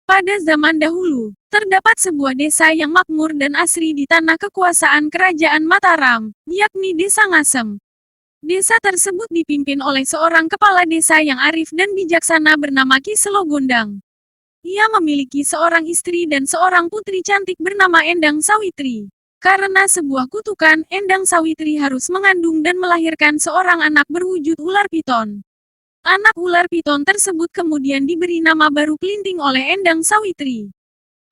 Pada zaman dahulu, terdapat sebuah desa yang makmur dan asri di tanah kekuasaan Kerajaan Mataram, yakni Desa Ngasem. Desa tersebut dipimpin oleh seorang kepala desa yang arif dan bijaksana bernama Ki Selogondang. Ia memiliki seorang istri dan seorang putri cantik bernama Endang Sawitri. Karena sebuah kutukan, Endang Sawitri harus mengandung dan melahirkan seorang anak berwujud ular piton. Anak ular piton tersebut kemudian diberi nama Baru Kelinting oleh Endang Sawitri.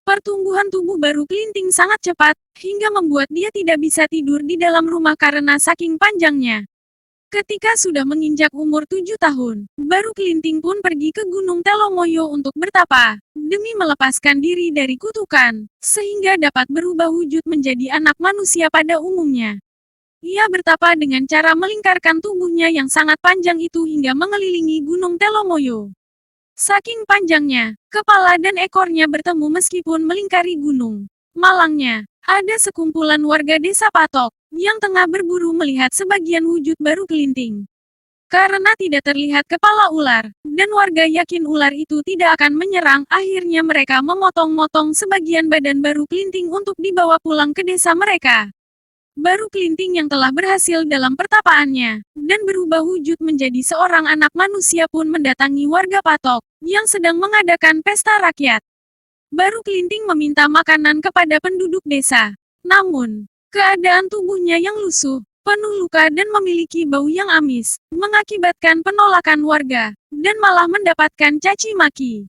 Pertumbuhan tubuh Baru Kelinting sangat cepat, hingga membuat dia tidak bisa tidur di dalam rumah karena saking panjangnya. Ketika sudah menginjak umur 7 tahun, Baru Kelinting pun pergi ke Gunung Telomoyo untuk bertapa, demi melepaskan diri dari kutukan, sehingga dapat berubah wujud menjadi anak manusia pada umumnya. Ia bertapa dengan cara melingkarkan tubuhnya yang sangat panjang itu hingga mengelilingi Gunung Telomoyo. Saking panjangnya, kepala dan ekornya bertemu meskipun melingkari gunung. Malangnya, ada sekumpulan warga desa Patok, yang tengah berburu melihat sebagian wujud Baru Kelinting. Karena tidak terlihat kepala ular, dan warga yakin ular itu tidak akan menyerang, akhirnya mereka memotong-motong sebagian badan Baru Kelinting untuk dibawa pulang ke desa mereka. Baru Kelinting yang telah berhasil dalam pertapaannya, dan berubah wujud menjadi seorang anak manusia pun mendatangi warga Patok, yang sedang mengadakan pesta rakyat. Baru Kelinting meminta makanan kepada penduduk desa. Namun, keadaan tubuhnya yang lusuh, penuh luka dan memiliki bau yang amis, mengakibatkan penolakan warga, dan malah mendapatkan caci maki.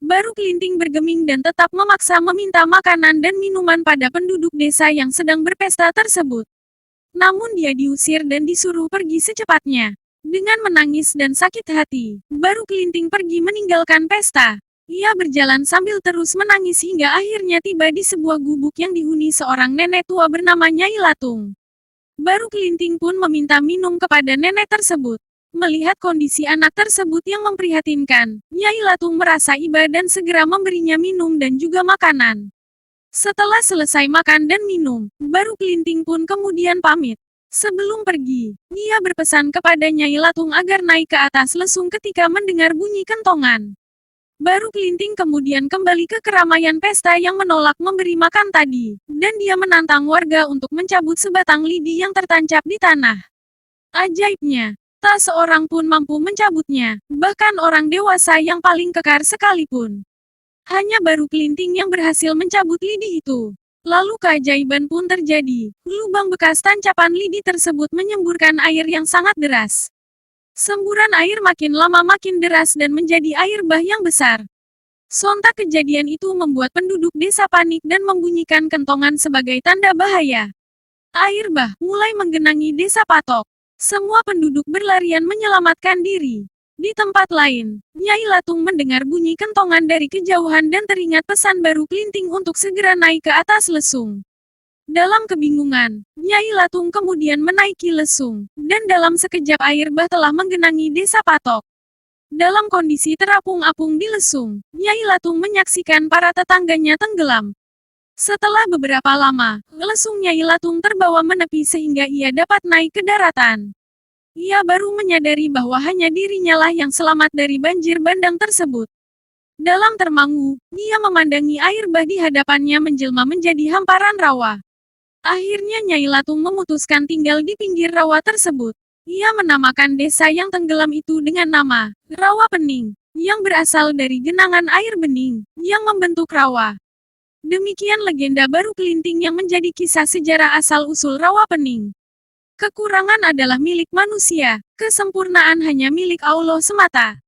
Baru Kelinting bergeming dan tetap memaksa meminta makanan dan minuman pada penduduk desa yang sedang berpesta tersebut. Namun dia diusir dan disuruh pergi secepatnya. Dengan menangis dan sakit hati, Baru Kelinting pergi meninggalkan pesta. Ia berjalan sambil terus menangis hingga akhirnya tiba di sebuah gubuk yang dihuni seorang nenek tua bernama Nyai Latung. Baru Kelinting pun meminta minum kepada nenek tersebut. Melihat kondisi anak tersebut yang memprihatinkan, Nyai Latung merasa iba dan segera memberinya minum dan juga makanan. Setelah selesai makan dan minum, Baru Kelinting pun kemudian pamit. Sebelum pergi, ia berpesan kepada Nyai Latung agar naik ke atas lesung ketika mendengar bunyi kentongan. Baru Kelinting kemudian kembali ke keramaian pesta yang menolak memberi makan tadi, dan dia menantang warga untuk mencabut sebatang lidi yang tertancap di tanah. Ajaibnya, tak seorang pun mampu mencabutnya, bahkan orang dewasa yang paling kekar sekalipun. Hanya Baru Kelinting yang berhasil mencabut lidi itu. Lalu keajaiban pun terjadi. Lubang bekas tancapan lidi tersebut menyemburkan air yang sangat deras. Semburan air makin lama makin deras dan menjadi air bah yang besar. Sontak kejadian itu membuat penduduk desa panik dan membunyikan kentongan sebagai tanda bahaya. Air bah mulai menggenangi desa Patok. Semua penduduk berlarian menyelamatkan diri. Di tempat lain, Nyai Latung mendengar bunyi kentongan dari kejauhan dan teringat pesan Baru Kelinting untuk segera naik ke atas lesung. Dalam kebingungan, Nyai Latung kemudian menaiki lesung, dan dalam sekejap air bah telah menggenangi desa Patok. Dalam kondisi terapung-apung di lesung, Nyai Latung menyaksikan para tetangganya tenggelam. Setelah beberapa lama, lesung Nyai Latung terbawa menepi sehingga ia dapat naik ke daratan. Ia baru menyadari bahwa hanya dirinya lah yang selamat dari banjir bandang tersebut. Dalam termangu, ia memandangi air bah di hadapannya menjelma menjadi hamparan rawa. Akhirnya Nyai Latung memutuskan tinggal di pinggir rawa tersebut. Ia menamakan desa yang tenggelam itu dengan nama Rawa Pening, yang berasal dari genangan air bening, yang membentuk rawa. Demikian legenda Baru Kelinting yang menjadi kisah sejarah asal-usul Rawa Pening. Kekurangan adalah milik manusia, kesempurnaan hanya milik Allah semata.